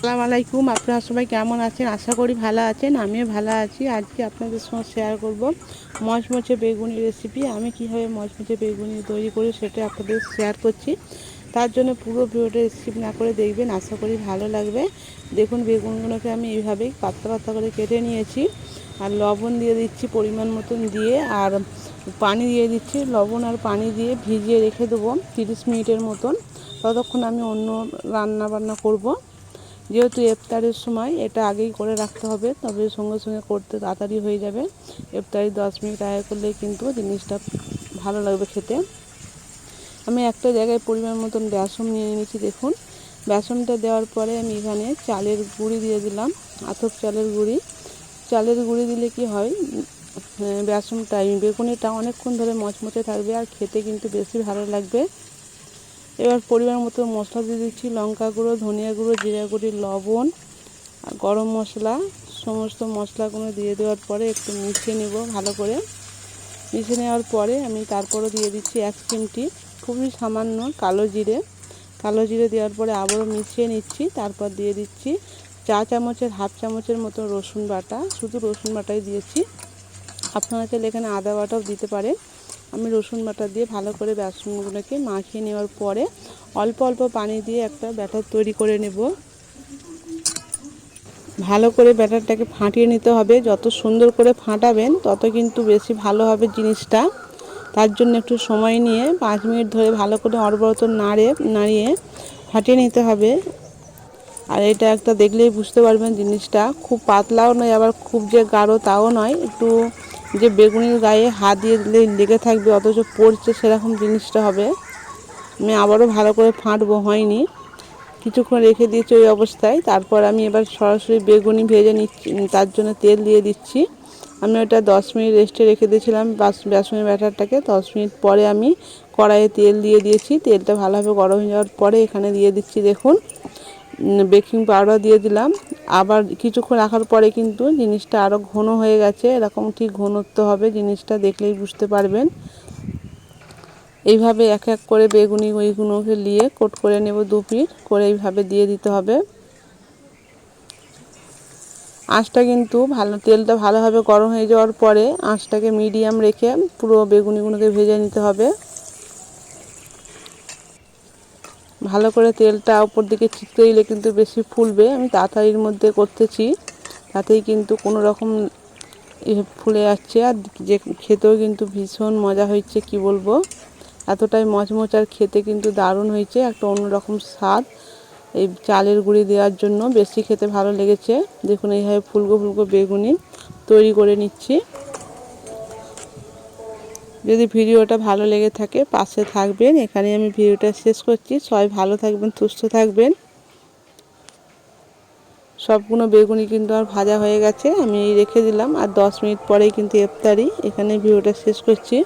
আসসালামু আলাইকুম। আপনারা সবাই কেমন আছেন? আশা করি ভালো আছেন। আমিও ভালো আছি। আজকে আপনাদের সঙ্গে শেয়ার করব মচমচে বেগুনি রেসিপি। আমি কীভাবে মচমচে বেগুনি তৈরি করি সেটা আপনাদের শেয়ার করছি। তার জন্য পুরো ভিডিওটা স্কিপ না করে দেখবেন, আশা করি ভালো লাগবে। দেখুন, বেগুনগুলোকে আমি এইভাবেই পাতলা পাতলা করে কেটে নিয়েছি। আর লবণ দিয়ে দিচ্ছি পরিমাণ মতন দিয়ে, আর পানি দিয়ে দিচ্ছি। লবণ আর পানি দিয়ে ভিজিয়ে রেখে দেবো 30 মিনিটের মতন। ততক্ষণ আমি অন্য রান্না বান্না করব। যেহেতু ইফতারের সময় এটা আগেই করে রাখতে হবে, তবে সঙ্গে সঙ্গে করতে তাড়াতাড়ি হয়ে যাবে। ইফতারি 10 মিনিট আগে করলে কিন্তু জিনিসটা ভালো লাগবে খেতে। আমি একটা জায়গায় পরিমাণ মতন বেসন নিয়ে নিয়েছি। দেখুন, বেসনটা দেওয়ার পরে আমি এখানে চালের গুঁড়ি দিয়ে দিলাম, আতপ চালের গুঁড়ি। চালের গুঁড়ি দিলে কি হয়, বেসনটা বেগুনিটা অনেকক্ষণ ধরে মচমচে থাকবে আর খেতে কিন্তু বেশি ভালো লাগবে। এবার পরিমাণ মতো মশলা দিয়ে দিচ্ছি, লঙ্কা গুঁড়ো, ধনিয়া গুঁড়ো, জিরা গুঁড়ি, লবণ আর গরম মশলা। সমস্ত মশলাগুলো দিয়ে দেওয়ার পরে একটু মিশিয়ে নেব ভালো করে। মিশিয়ে নেওয়ার পরে আমি তারপরে দিয়ে দিচ্ছি 1 চিমটি খুবই সামান্য কালো জিরে। কালো জিরে দেওয়ার পরে আবারও মিশিয়ে নিচ্ছি। তারপর দিয়ে দিচ্ছি চা চামচের হাফ চামচের মতো রসুন বাটা। শুধু রসুন বাটাই দিয়েছি, আপনারা চাইলে এখানে আদা বাটাও দিতে পারেন। আমি রসুন বাটা দিয়ে ভালো করে বেসনগুলোকে মাখিয়ে নেওয়ার পরে অল্প অল্প পানি দিয়ে একটা ব্যাটার তৈরি করে নেব। ভালো করে ব্যাটারটাকে ফাটিয়ে নিতে হবে। যত সুন্দর করে ফাটাবেন তত কিন্তু বেশি ভালো হবে জিনিসটা। তার জন্য একটু সময় নিয়ে 5 মিনিট ধরে ভালো করে অনবরত নাড়িয়ে ফাটিয়ে নিতে হবে। আর এটা একটা দেখলেই বুঝতে পারবেন জিনিসটা খুব পাতলাও নয়, আবার খুব যে গাঢ় তাও নয়। একটু যে বেগুনির গায়ে হাত দিয়ে দিলে লেগে থাকবে অথচ পড়ছে, সেরকম জিনিসটা হবে। আমি আবারও ভালো করে ফাটবো, হয়নি, কিছুক্ষণ রেখে দিয়েছি ওই অবস্থায়। তারপর আমি এবার সরাসরি বেগুনি ভেজে নিচ্ছি, তার জন্য তেল দিয়ে দিচ্ছি। আমি ওটা 10 মিনিট রেস্টে রেখে দিয়েছিলাম বেসনের ব্যাটারটাকে। 10 মিনিট পরে আমি কড়াইয়ে তেল দিয়ে দিয়েছি। তেলটা ভালোভাবে গরম হয়ে যাওয়ার পরে এখানে দিয়ে দিচ্ছি, দেখুন, বেকিং পাউডার দিয়ে দিলাম। আবার কিছুক্ষণ রাখার পরে কিন্তু জিনিসটা আরও ঘন হয়ে গেছে। এরকম ঠিক ঘনত্ব হবে, জিনিসটা দেখলেই বুঝতে পারবেন। এইভাবে এক এক করে বেগুনি ওইগুলোকে নিয়ে কোট করে নেব, 2 পিঠ করে এইভাবে দিয়ে দিতে হবে। আঁচটা কিন্তু তেলটা ভালোভাবে গরম হয়ে যাওয়ার পরে আঁচটাকে মিডিয়াম রেখে পুরো বেগুনিগুলোকে ভেজে নিতে হবে। ভালো করে তেলটা উপর দিকে ছিটকে দিলে কিন্তু বেশি ফুলবে। আমি তাড়াতাড়ির মধ্যে করতেছি, তাতেই কিন্তু কোনো রকম ফুলে যাচ্ছে। আর যে খেতেও কিন্তু ভীষণ মজা হয়েছে, কি বলবো, এতটাই মচমচ আর খেতে কিন্তু দারুণ হয়েছে। একটা অন্যরকম স্বাদ এই চালের গুঁড়ি দেওয়ার জন্য বেশি খেতে ভালো লেগেছে। দেখুন, এইভাবে ফুলকো ফুলকো বেগুনি তৈরি করে নিচ্ছি। যদি ভিডিওটা ভালো লেগে থাকে পাশে থাকবেন। এখানে আমি ভিডিওটা শেষ করছি। সবাই ভালো থাকবেন, সুস্থ থাকবেন। সবগুলো বেগুনি কিন্তু আর ভাজা হয়ে গেছে, আমি রেখে দিলাম। আর 10 মিনিট পরেই কিন্তু ইফতারি। এখানে ভিডিওটা শেষ করছি।